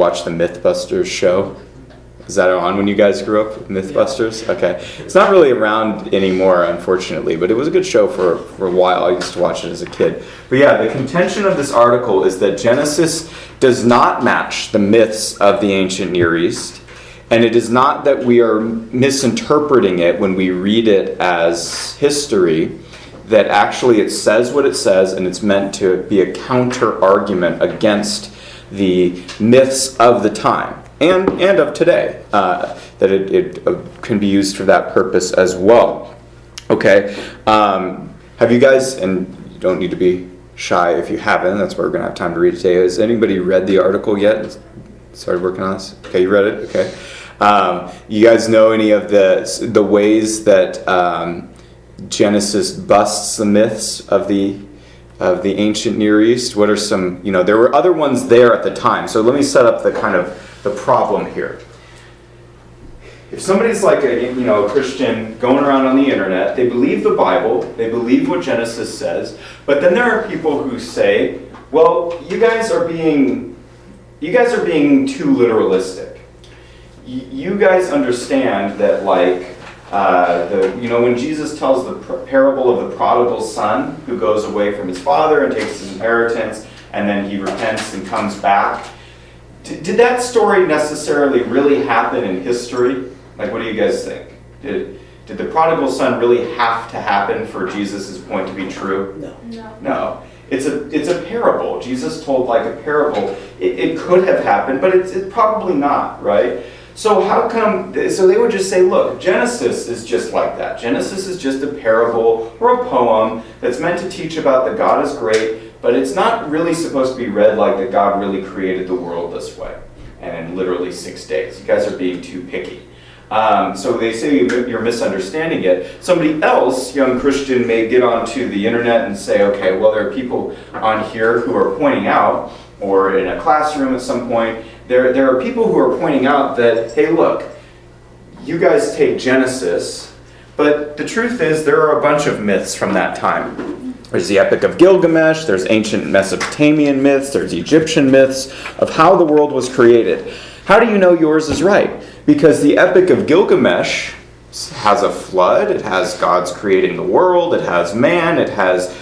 watch the Mythbusters show? Is that on when you guys grew up, Mythbusters? Okay. It's not really around anymore, unfortunately, but it was a good show for a while. I used to watch it as a kid. But yeah, the contention of this article is that Genesis does not match the myths of the ancient Near East, and it is not that we are misinterpreting it when we read it as history, that actually it says what it says, and it's meant to be a counter-argument against the myths of the time. And of today, that it can be used for that purpose as well. Okay, have you guys, and you don't need to be shy if you haven't, that's why we're going to have time to read it today. Has anybody read the article yet? Started working on this? Okay, you read it? Okay. You guys know any of the ways that Genesis busts the myths of the ancient Near East? What are some, there were other ones there at the time. So let me set up the problem here. If somebody's like a Christian going around on the internet, they believe the Bible, they believe what Genesis says, but then there are people who say, well, you guys are being too literalistic. You guys understand that when Jesus tells the parable of the prodigal son who goes away from his father and takes his inheritance and then he repents and comes back, did that story necessarily really happen in history? What do you guys think? Did the prodigal son really have to happen for Jesus' point to be true? No. It's a parable. Jesus told a parable. It could have happened, but it's probably not, right? So how come, so they would just say, look, Genesis is just like that. Genesis is just a parable or a poem that's meant to teach about that God is great, but it's not really supposed to be read like that God really created the world this way, and in literally 6 days. You guys are being too picky. So they say you're misunderstanding it. Somebody else, young Christian, may get onto the internet and say, okay, well, there are people on here who are pointing out, or in a classroom at some point, there are people who are pointing out that, hey, look, you guys take Genesis, but the truth is there are a bunch of myths from that time. There's the Epic of Gilgamesh, there's ancient Mesopotamian myths, there's Egyptian myths of how the world was created. How do you know yours is right? Because the Epic of Gilgamesh has a flood, it has gods creating the world, it has man, it has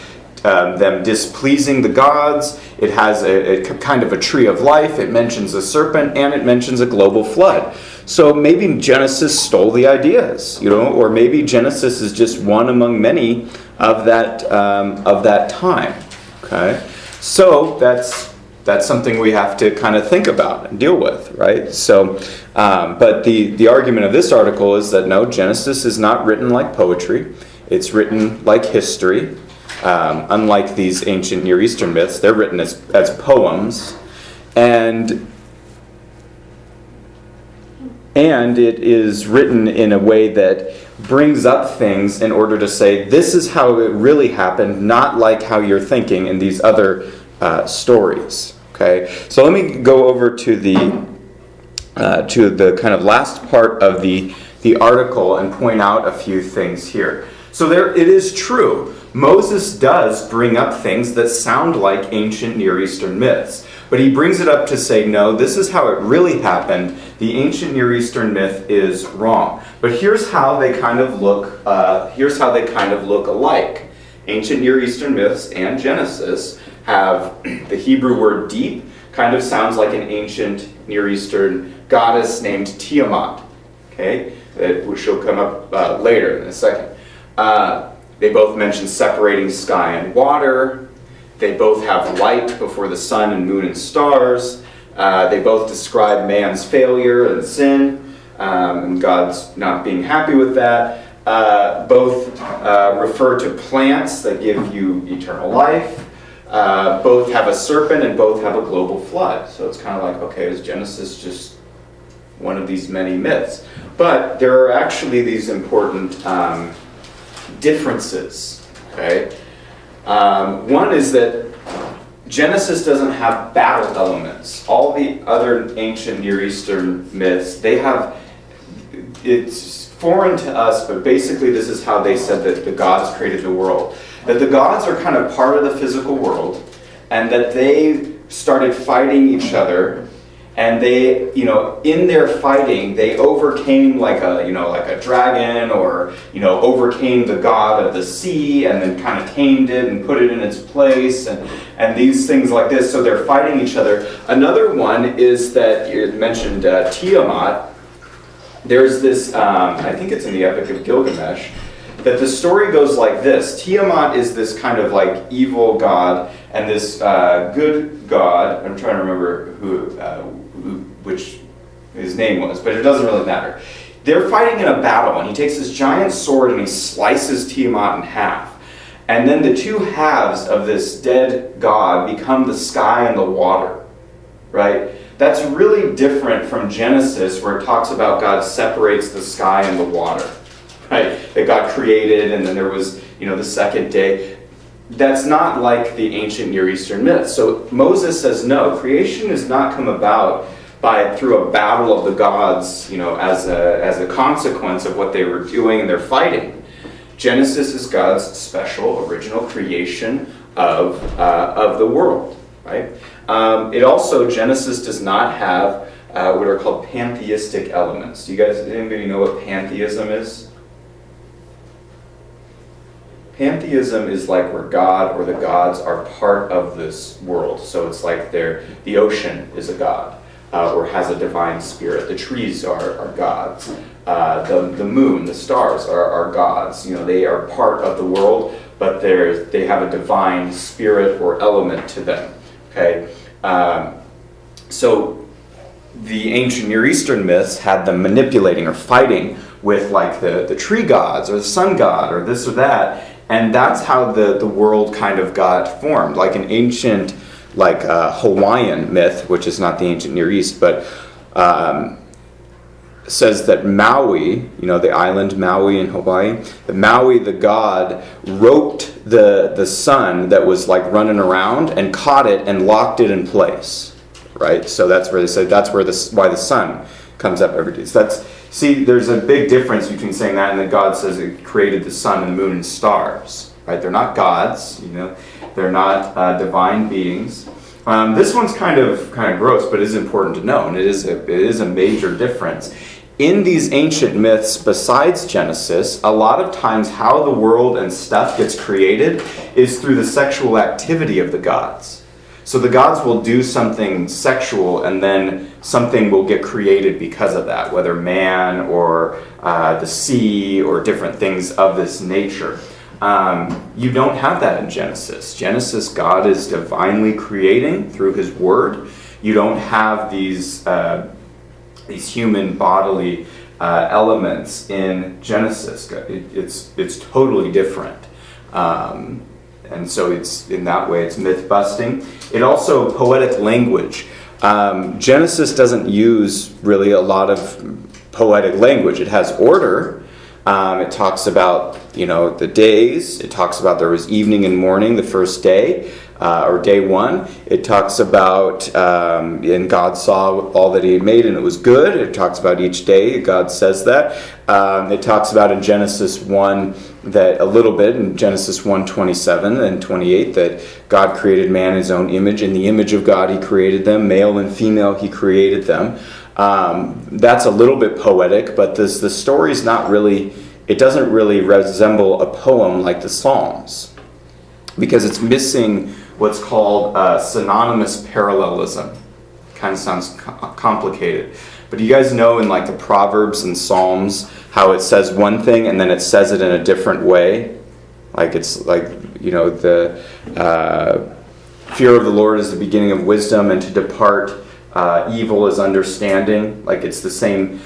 them displeasing the gods, it has a kind of a tree of life, it mentions a serpent, and it mentions a global flood. So maybe Genesis stole the ideas, or maybe Genesis is just one among many of that time. Okay, so that's something we have to kind of think about and deal with, right? So, but the argument of this article is that no, Genesis is not written like poetry; it's written like history. Unlike these ancient Near Eastern myths, they're written as poems, and it is written in a way that brings up things in order to say, this is how it really happened, not like how you're thinking in these other stories. Okay, so let me go over to the kind of last part of the article and point out a few things here. So it is true. Moses does bring up things that sound like ancient Near Eastern myths, but he brings it up to say, no, this is how it really happened. The ancient Near Eastern myth is wrong. But here's how they kind of look. Alike. Ancient Near Eastern myths and Genesis have the Hebrew word deep, kind of sounds like an ancient Near Eastern goddess named Tiamat. Okay, which will come up later in a second. They both mention separating sky and water. They both have light before the sun and moon and stars. They both describe man's failure and sin, and God's not being happy with that. Both refer to plants that give you eternal life. Both have a serpent and both have a global flood. So it's kind of like, okay, is Genesis just one of these many myths? But there are actually these important differences. Okay, one is that Genesis doesn't have battle elements. All the other ancient Near Eastern myths, it's foreign to us, but basically this is how they said that the gods created the world. That the gods are kind of part of the physical world, and that they started fighting each other, And they, in their fighting, they overcame like a dragon, or, overcame the god of the sea, and then kind of tamed it and put it in its place, and these things like this. So they're fighting each other. Another one is that you mentioned Tiamat. There's this, I think it's in the Epic of Gilgamesh, that the story goes like this. Tiamat is this kind of like evil god, and this good god, I'm trying to remember which his name was, but it doesn't really matter. They're fighting in a battle, and he takes this giant sword and he slices Tiamat in half. And then the two halves of this dead god become the sky and the water, right? That's really different from Genesis, where it talks about God separates the sky and the water, right? That God created, and then there was, the second day. That's not like the ancient Near Eastern myths. So Moses says, no, creation has not come about through a battle of the gods, as a consequence of what they were doing and they're fighting. Genesis is God's special original creation of the world, right? It also, Genesis does not have what are called pantheistic elements. Anybody know what pantheism is? Pantheism is like where God or the gods are part of this world. So it's like the ocean is a god, or has a divine spirit. The trees are gods. The moon, the stars are gods. They are part of the world, but they have a divine spirit or element to them. Okay, so the ancient Near Eastern myths had them manipulating or fighting with like the tree gods or the sun god or this or that. And that's how the world kind of got formed. Like an ancient, Hawaiian myth, which is not the ancient Near East, but says that Maui, the island Maui in Hawaii, the god, roped the sun that was like running around and caught it and locked it in place, right? So that's where they said why the sun comes up every day. So there's a big difference between saying that and that God says it created the sun and the moon and stars, right? They're not gods, they're not divine beings. This one's kind of gross, but it is important to know, and it is a major difference. In these ancient myths, besides Genesis, a lot of times how the world and stuff gets created is through the sexual activity of the gods. So the gods will do something sexual, and then something will get created because of that, whether man or the sea or different things of this nature. You don't have that in Genesis. Genesis, God is divinely creating through His Word. You don't have these human bodily elements in Genesis. It's totally different. And so in that way it's myth busting. It also, poetic language. Genesis doesn't use really a lot of poetic language. It has order. It talks about, the days. It talks about there was evening and morning the first day, or day one. It talks about, and God saw all that He had made and it was good. It talks about each day. God says that. It talks about in Genesis 1 that a little bit, in Genesis 1:27 and 28, that God created man in His own image. In the image of God He created them. Male and female He created them. That's a little bit poetic, but the story's not really, it doesn't really resemble a poem like the Psalms, because it's missing what's called synonymous parallelism. Kind of sounds complicated. But you guys know in the Proverbs and Psalms how it says one thing and then it says it in a different way? The fear of the Lord is the beginning of wisdom, and to depart evil is understanding. It's the same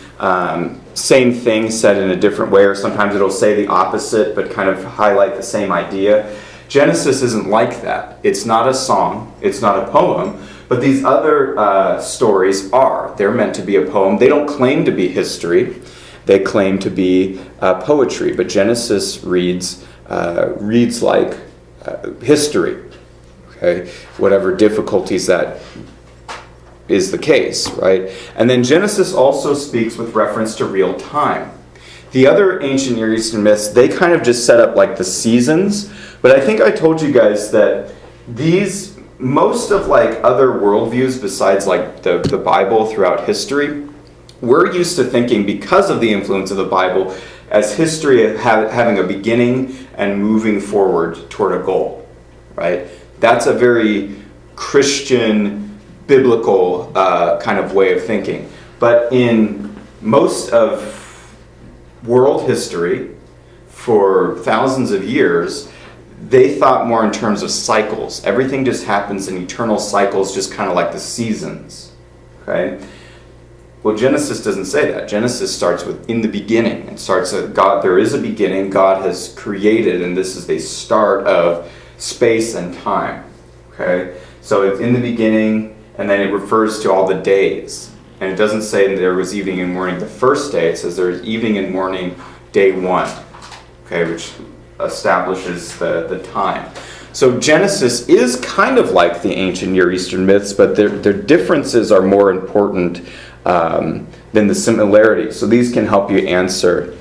thing said in a different way, or sometimes it'll say the opposite but kind of highlight the same idea. Genesis isn't like that. It's not a song, it's not a poem, but these other stories are. They're meant to be a poem. They don't claim to be history. They claim to be poetry, but Genesis reads like history. Okay, whatever difficulties that is the case, right? And then Genesis also speaks with reference to real time. The other ancient Near Eastern myths, they kind of just set up the seasons, but I think I told you guys that these most of like other worldviews besides like the Bible throughout history, we're used to thinking, because of the influence of the Bible, as history having a beginning and moving forward toward a goal, right? That's a very Christian, biblical kind of way of thinking. But in most of world history, for thousands of years, they thought more in terms of cycles. Everything just happens in eternal cycles, just kind of like the seasons, okay? Well, Genesis doesn't say that. Genesis starts with in the beginning. It starts with God. There is a beginning. God has created, and this is the start of space and time. Okay, so it's in the beginning, and then it refers to all the days. And it doesn't say there was evening and morning the first day. It says there was evening and morning day one. Okay, which establishes the time. So Genesis is kind of like the ancient Near Eastern myths, but their differences are more important than the similarities. So these can help you answer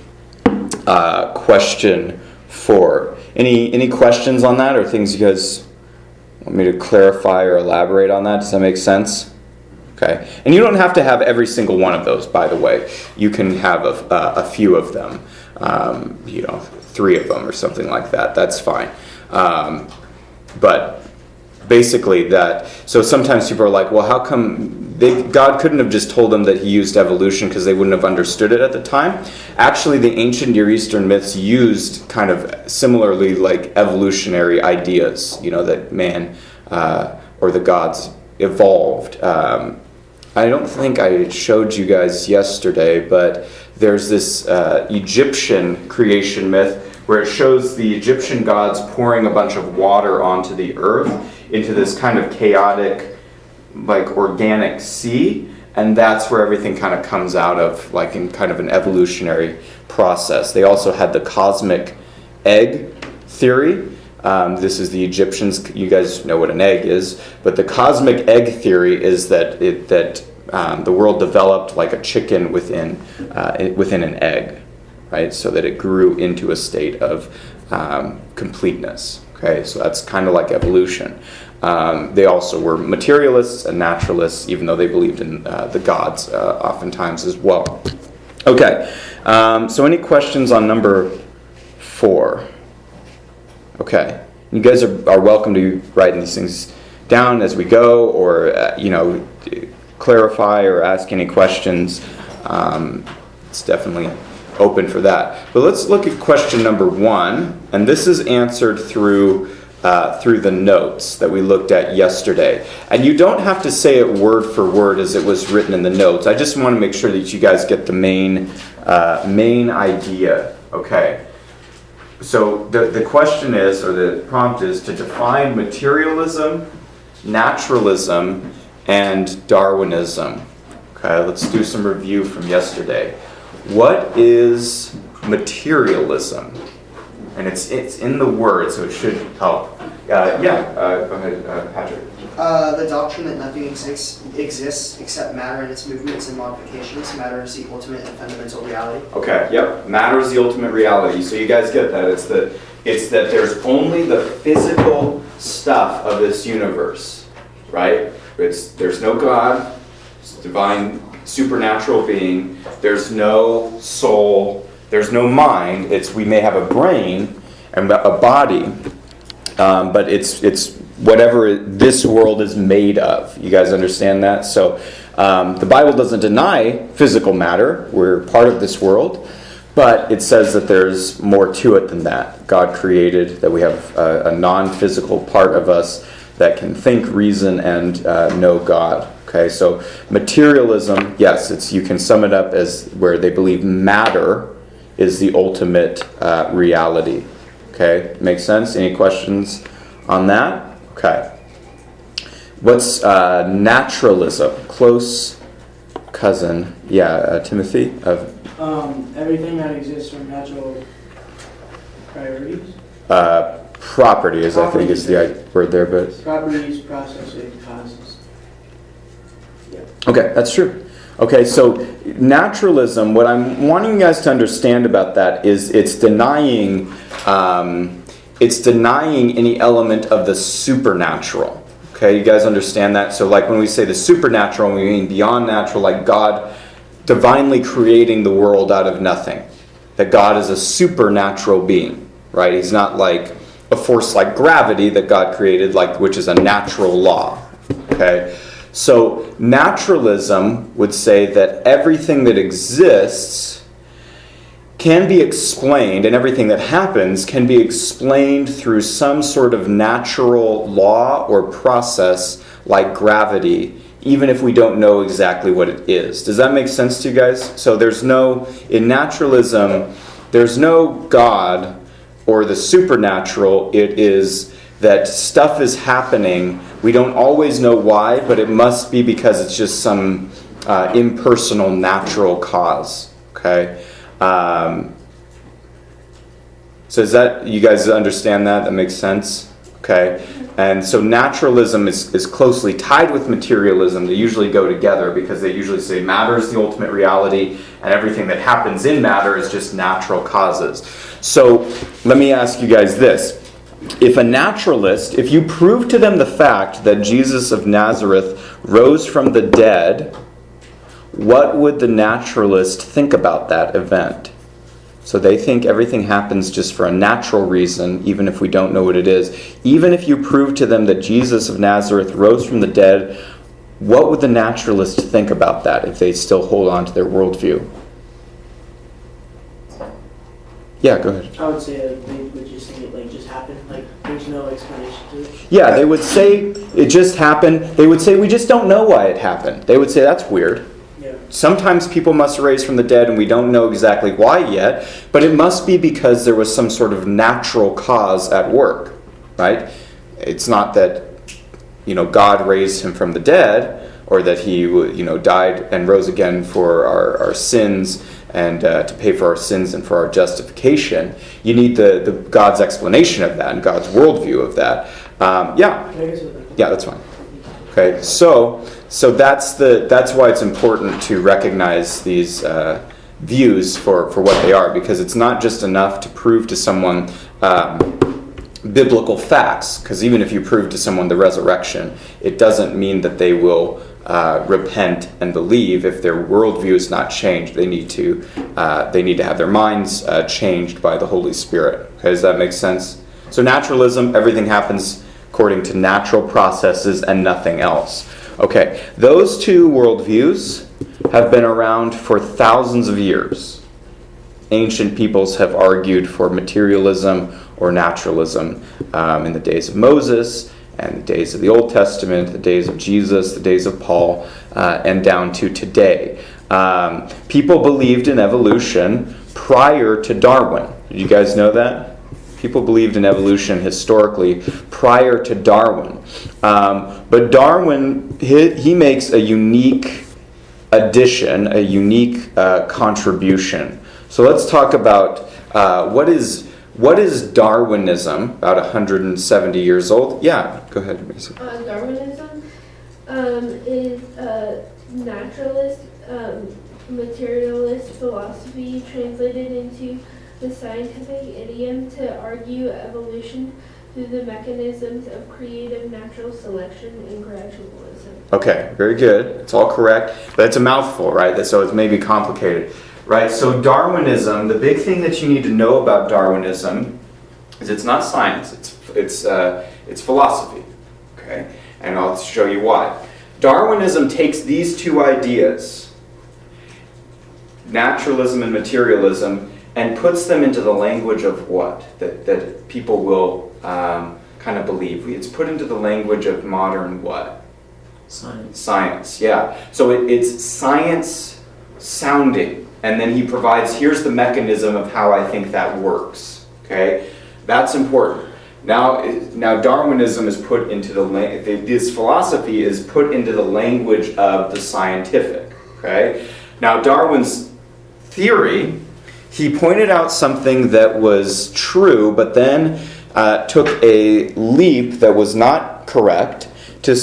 question 4. Any questions on that, or things you guys want me to clarify or elaborate on that? Does that make sense? Okay. And you don't have to have every single one of those, by the way. You can have a few of them, 3 of them or something like that. That's fine. But basically that, so sometimes people are like, well, how come God couldn't have just told them that he used evolution because they wouldn't have understood it at the time? Actually, the ancient Near Eastern myths used kind of similarly like evolutionary ideas, that man or the gods evolved. I don't think I showed you guys yesterday, but there's this Egyptian creation myth where it shows the Egyptian gods pouring a bunch of water onto the earth into this kind of chaotic, like organic sea, and that's where everything kind of comes out of, like in kind of an evolutionary process. They also had the cosmic egg theory. This is the Egyptians. You guys know what an egg is, but the cosmic egg theory is that the world developed like a chicken within an egg, right? So that it grew into a state of completeness. Okay, so that's kind of like evolution. They also were materialists and naturalists, even though they believed in the gods oftentimes as well. Okay, so any questions on number 4? Okay, you guys are welcome to write these things down as we go, or clarify or ask any questions. It's definitely open for that. But let's look at question number 1, and this is answered through the notes that we looked at yesterday. And you don't have to say it word for word as it was written in the notes. I just want to make sure that you guys get the main idea. Okay. So the question is, or the prompt is, to define materialism, naturalism, and Darwinism. Okay, let's do some review from yesterday. What is materialism? And it's in the word, so it should help. Go ahead, Patrick. The doctrine that nothing exists except matter and its movements and modifications. Matter is the ultimate and fundamental reality. Okay, yep. Matter is the ultimate reality. So you guys get that. It's that there's only the physical stuff of this universe, right? There's no God, it's divine, supernatural being. There's no soul. There's no mind. We may have a brain and a body, but it's whatever this world is made of. You guys understand that? So the Bible doesn't deny physical matter. We're part of this world, but it says that there's more to it than that. God created that we have a non-physical part of us that can think, reason, and know God. Okay, so materialism, yes, you can sum it up as where they believe matter is the ultimate reality. Okay, makes sense? Any questions on that? Okay. What's naturalism? Close cousin. Yeah, Timothy? Everything that exists from natural priorities. Properties, I think is the word there, but... Properties, processing, causes. Yeah. Okay, that's true. Okay, so naturalism, what I'm wanting you guys to understand about that is it's denying any element of the supernatural. Okay, you guys understand that? So like when we say the supernatural, we mean beyond natural, like God divinely creating the world out of nothing. That God is a supernatural being, right? He's not like a force like gravity that God created, like which is a natural law. Okay? So naturalism would say that everything that exists can be explained, and everything that happens can be explained through some sort of natural law or process like gravity, even if we don't know exactly what it is. Does that make sense to you guys? So in naturalism, there's no God or the supernatural. It is that stuff is happening. We don't always know why, but it must be because it's just some impersonal natural cause. Okay? So is that, you guys understand that? That makes sense? Okay. And so naturalism is closely tied with materialism. They usually go together because they usually say matter is the ultimate reality and everything that happens in matter is just natural causes. So let me ask you guys this. If a naturalist, if you prove to them the fact that Jesus of Nazareth rose from the dead, what would the naturalist think about that event? So they think everything happens just for a natural reason, even if we don't know what it is. Even if you prove to them that Jesus of Nazareth rose from the dead, what would the naturalist think about that if they still hold on to their worldview? Yeah, go ahead. I would say that they would just think it just happened. There's no explanation to it. Yeah, they would say it just happened. They would say we just don't know why it happened. They would say that's weird. Yeah. Sometimes people must rise from the dead and we don't know exactly why yet, but it must be because there was some sort of natural cause at work, right? It's not that, God raised him from the dead or that he, died and rose again for our sins and to pay for our sins and for our justification. You need the God's explanation of that and God's worldview of that. Yeah, that's fine. Okay, so that's why it's important to recognize these views for what they are, because it's not just enough to prove to someone biblical facts, because even if you prove to someone the resurrection, it doesn't mean that they will repent and believe if their worldview is not changed. They need to have their minds changed by the Holy Spirit. Okay, does that make sense? So naturalism, everything happens according to natural processes and nothing else. Okay, those two worldviews have been around for thousands of years. Ancient peoples have argued for materialism or naturalism in the days of Moses and the days of the Old Testament, the days of Jesus, the days of Paul, and down to today. People believed in evolution prior to Darwin. Did you guys know that? People believed in evolution historically prior to Darwin. But Darwin, he makes a unique addition, a unique contribution. So let's talk about what is Darwinism, about 170 years old? Yeah, go ahead, Macy. Darwinism is a naturalist, materialist philosophy translated into the scientific idiom to argue evolution through the mechanisms of creative natural selection and gradualism. Okay, very good. It's all correct, but it's a mouthful, right? So it's maybe complicated, right? So Darwinism, the big thing that you need to know about Darwinism is it's not science. It's philosophy. Okay, and I'll show you why. Darwinism takes these two ideas, naturalism and materialism, and puts them into the language of what? That people will kind of believe. It's put into the language of modern what? Science. Science, yeah. So it's science sounding. And then he provides, here's the mechanism of how I think that works. Okay? That's important. Now Darwinism is put into this philosophy is put into the language of the scientific. Okay? Now Darwin's theory, he pointed out something that was true, but then took a leap that was not correct to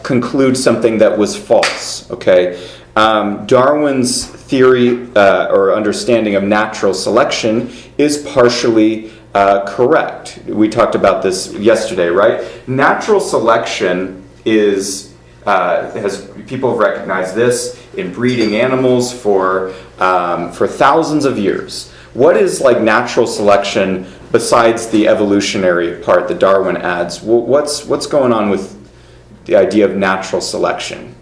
conclude something that was false. Okay, Darwin's theory or understanding of natural selection is partially Correct. We talked about this yesterday, right? Natural selection has people have recognized this in breeding animals for thousands of years. What is like natural selection besides the evolutionary part that Darwin adds? What's going on with the idea of natural selection?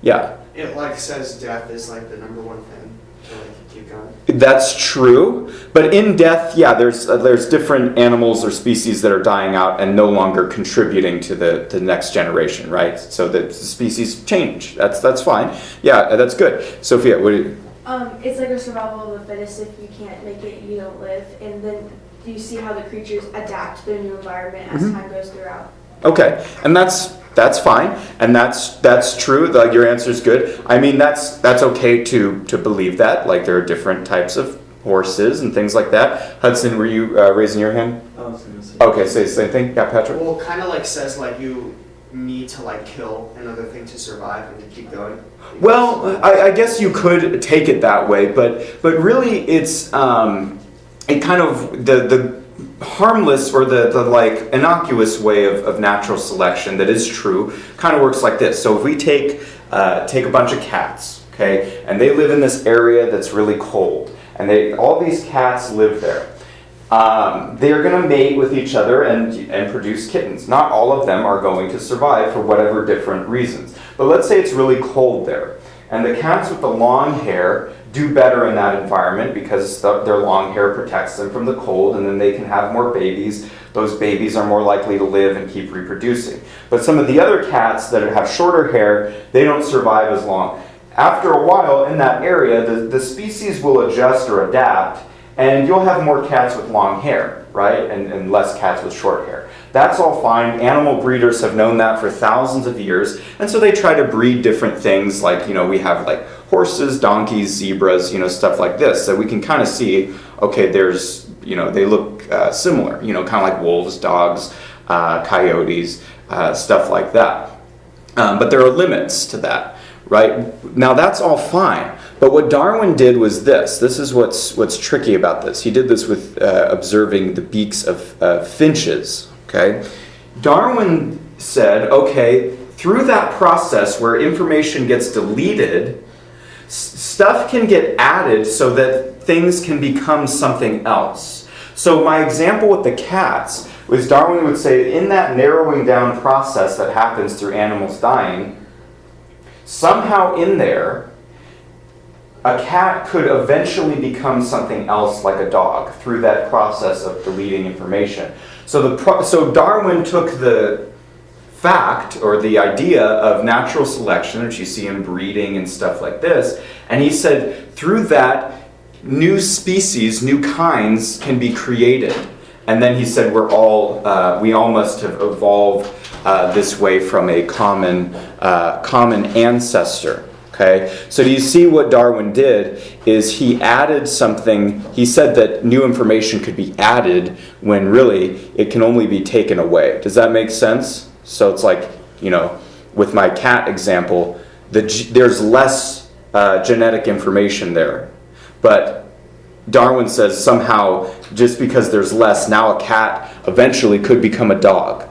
Yeah. It like says death is like the number one thing to like keep going. That's true, but in death, yeah, there's different animals or species that are dying out and no longer contributing to the next generation, right? So the species change. That's fine. Yeah, that's good. Sophia, what do you? It's like a survival of the fittest. If you can't make it, you don't live. And then you see how the creatures adapt to their new environment as time goes throughout. Okay, and that's fine, and that's true. Your answer is good. I mean, that's okay to believe that. Like there are different types of horses and things like that. Hudson, were you raising your hand? I was gonna say. Okay, say the same thing. Yeah, Patrick. Well, kind of like says like you need to like kill another thing to survive and to keep going. Well, I guess you could take it that way, but really it's it kind of the harmless or the like innocuous way of natural selection that is true kind of works like this. So if we take a bunch of cats, okay, and they live in this area that's really cold, and all these cats live there. They're going to mate with each other and produce kittens. Not all of them are going to survive for whatever different reasons. But let's say it's really cold there. And the cats with the long hair do better in that environment because their long hair protects them from the cold, and then they can have more babies. Those babies are more likely to live and keep reproducing. But some of the other cats that have shorter hair, they don't survive as long. After a while in that area, the species will adjust or adapt, and you'll have more cats with long hair, right? And less cats with short hair. That's all fine. Animal breeders have known that for thousands of years. And so they try to breed different things like, we have like horses, donkeys, zebras, stuff like this. So we can kind of see, okay, there's, they look similar, kind of like wolves, dogs, coyotes, stuff like that. But there are limits to that, right? Now that's all fine. But what Darwin did was this. This is what's tricky about this. He did this with observing the beaks of finches. Okay, Darwin said, okay, through that process where information gets deleted, stuff can get added so that things can become something else. So my example with the cats was Darwin would say in that narrowing down process that happens through animals dying, somehow in there, a cat could eventually become something else like a dog through that process of deleting information. So Darwin took the fact or the idea of natural selection, which you see in breeding and stuff like this, and he said through that new species, new kinds can be created. And then he said we all must have evolved this way from a common ancestor. Okay, so do you see what Darwin did is he added something. He said that new information could be added when really it can only be taken away. Does that make sense? So it's like, with my cat example, there's less genetic information there. But Darwin says somehow just because there's less, now a cat eventually could become a dog.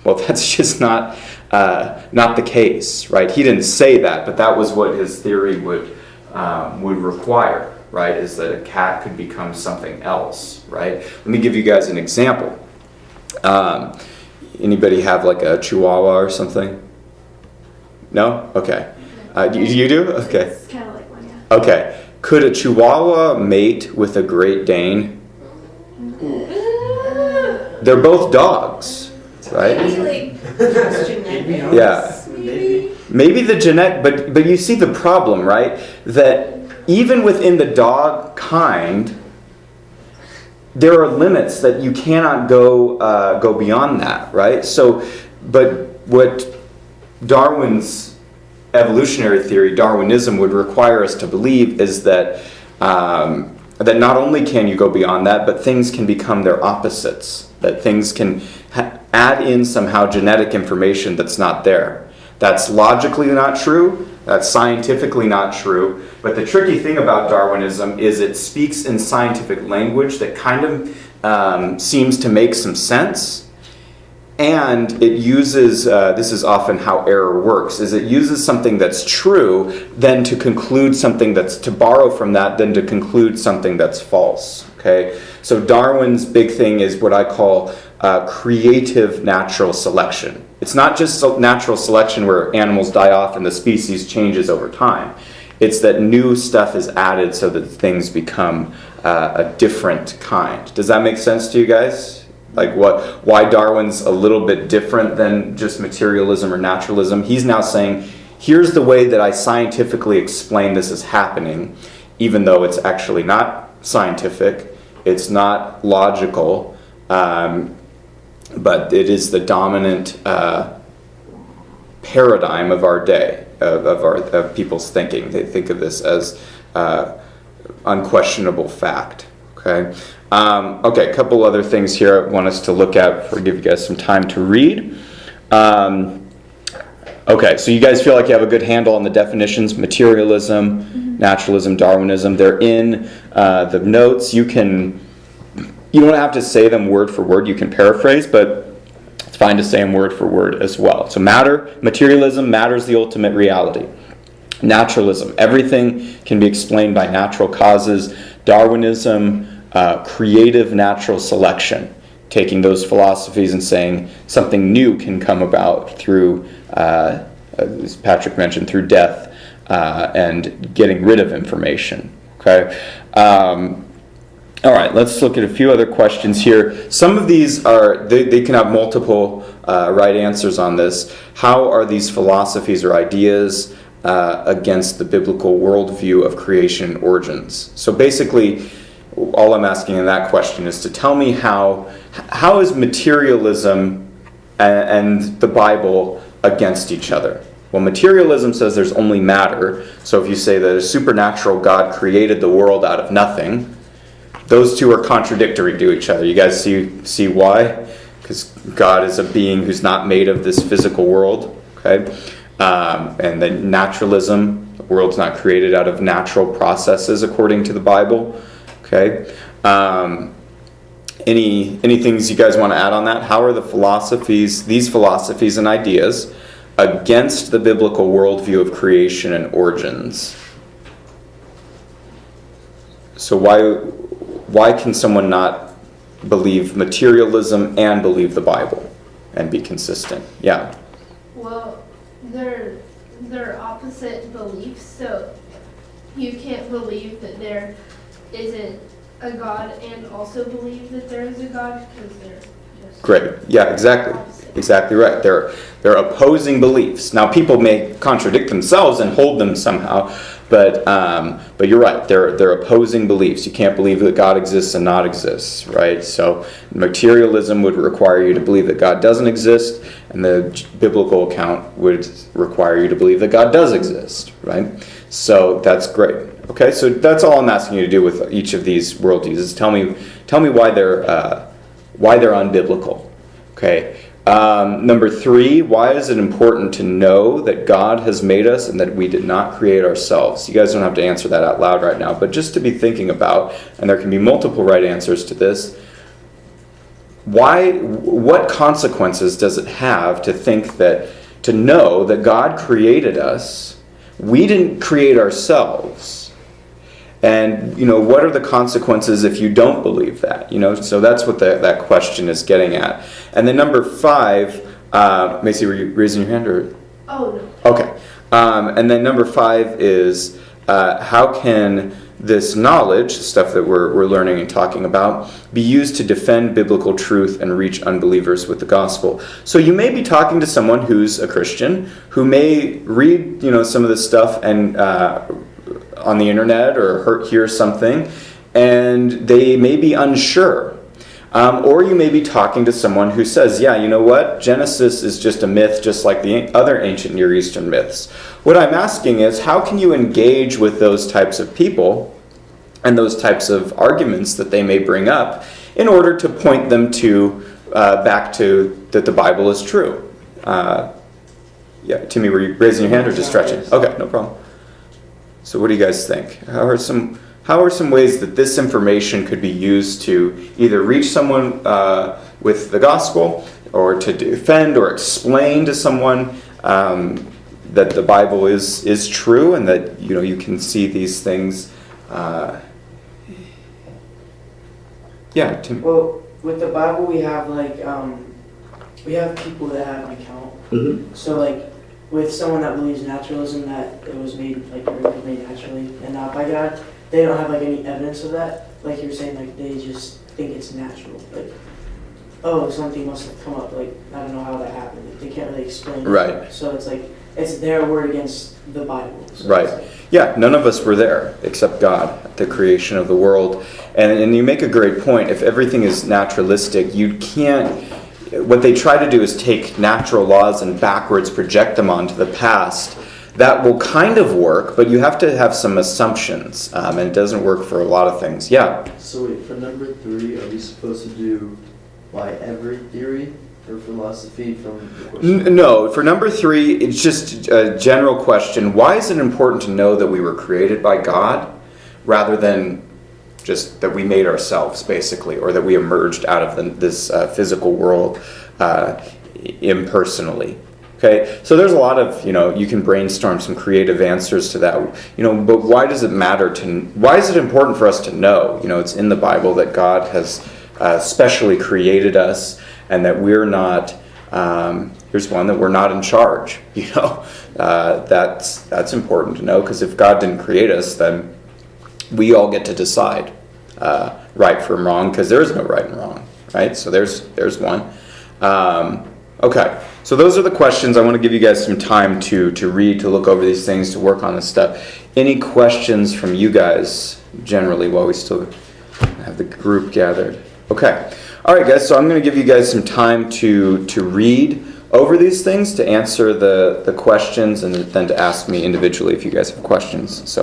Well, that's just not the case, right? He didn't say that, but that was what his theory would require, right? Is that a cat could become something else, right? Let me give you guys an example. Anybody have like a Chihuahua or something? No? Okay. You do? Okay. It's kind of like one, yeah. Okay. Could a Chihuahua mate with a Great Dane? They're both dogs. Right? Yeah. Maybe the genetic, but you see the problem, right? That even within the dog kind, there are limits that you cannot go beyond that, right? So, but what Darwin's evolutionary theory, Darwinism, would require us to believe is that that not only can you go beyond that, but things can become their opposites. That things can add in somehow genetic information that's not there. That's logically not true. That's scientifically not true. But the tricky thing about Darwinism is it speaks in scientific language that kind of seems to make some sense. And it uses, this is often how error works, is it uses something that's true, then to conclude something that's, to borrow from that, then to conclude something that's false. Okay? So Darwin's big thing is what I call creative natural selection. It's not just natural selection where animals die off and the species changes over time. It's that new stuff is added so that things become a different kind. Does that make sense to you guys? Like why Darwin's a little bit different than just materialism or naturalism. He's now saying, here's the way that I scientifically explain this as happening, even though it's actually not scientific, it's not logical, but it is the dominant paradigm of our day, of people's thinking. They think of this as unquestionable fact. Okay. Okay, a couple other things here I want us to look at before I give you guys some time to read. Okay, so you guys feel like you have a good handle on the definitions: materialism, naturalism, Darwinism. They're in the notes. You don't have to say them word for word. You can paraphrase, but it's fine to say them word for word as well. So materialism, matter's the ultimate reality. Naturalism, everything can be explained by natural causes. Darwinism, creative natural selection, taking those philosophies and saying something new can come about through, as Patrick mentioned, through death and getting rid of information. Okay. All right, let's look at a few other questions here. Some of these they can have multiple right answers on this. How are these philosophies or ideas against the biblical worldview of creation origins? So basically, all I'm asking in that question is to tell me how is materialism and the Bible against each other? Well, materialism says there's only matter. So if you say that a supernatural God created the world out of nothing, those two are contradictory to each other. You guys see why? Because God is a being who's not made of this physical world. Okay. And then naturalism, the world's not created out of natural processes according to the Bible. Okay. Any things you guys want to add on that? How are these philosophies and ideas against the biblical worldview of creation and origins? So why can someone not believe materialism and believe the Bible and be consistent? Yeah. Well, they're opposite beliefs, so you can't believe that there isn't a God and also believe that there is a God, because they're just great. Yeah, exactly. opposite. Exactly right. They're opposing beliefs. Now, people may contradict themselves and hold them somehow, but you're right. They're opposing beliefs. You can't believe that God exists and not exists, right? So materialism would require you to believe that God doesn't exist, and the biblical account would require you to believe that God does exist, right? So that's great. Okay, so that's all I'm asking you to do with each of these worldviews is tell me why they're unbiblical. Okay. Number 3, why is it important to know that God has made us and that we did not create ourselves? You guys don't have to answer that out loud right now, but just to be thinking about, and there can be multiple right answers to this. What consequences does it have to know that God created us? We didn't create ourselves. And, what are the consequences if you don't believe that? So that's what that question is getting at. And then number 5, Macy, were you raising your hand? Or? Oh, no. Okay. And then number 5 is how can this knowledge, stuff that we're learning and talking about, be used to defend biblical truth and reach unbelievers with the gospel? So you may be talking to someone who's a Christian, who may read, some of this stuff and on the internet or hear something, and they may be unsure. Or you may be talking to someone who says, yeah, you know what? Genesis is just a myth, just like the other ancient Near Eastern myths. What I'm asking is, how can you engage with those types of people and those types of arguments that they may bring up in order to point them back to that the Bible is true? Timmy, were you raising your hand or just stretching? Okay, no problem. So what do you guys think? How are some how are some ways that this information could be used to either reach someone with the gospel, or to defend or explain to someone that the Bible is true, and that you can see these things. Well, with the Bible, we have we have people that have an account. Mm-hmm. So with someone that believes naturalism, that it was made naturally and not by God, they don't have any evidence of that. Like you were saying, they just think it's natural. Oh, something must have come up. I don't know how that happened. They can't really explain it. Right. So it's their word against the Bible. So Right. Yeah, none of us were there except God at the creation of the world. And you make a great point. If everything is naturalistic, you can't... What they try to do is take natural laws and backwards project them onto the past. That will kind of work, but you have to have some assumptions, and it doesn't work for a lot of things. Yeah. So wait, for number 3, are we supposed to do by every theory or philosophy from the question? No, for number 3, it's just a general question. Why is it important to know that we were created by God rather than just that we made ourselves, basically, or that we emerged out of this physical world impersonally? Okay, so there's a lot of, you can brainstorm some creative answers to that, but why does it matter why is it important for us to know? It's in the Bible that God has specially created us, and that we're not, here's one, that we're not in charge, that's important to know, because if God didn't create us, then we all get to decide right from wrong, because there is no right and wrong, right? So there's one. Okay, so those are the questions. I want to give you guys some time to read, to look over these things, to work on this stuff. Any questions from you guys generally while we still have the group gathered? Okay. All right, guys, so I'm going to give you guys some time to read over these things, to answer the questions, and then to ask me individually if you guys have questions. So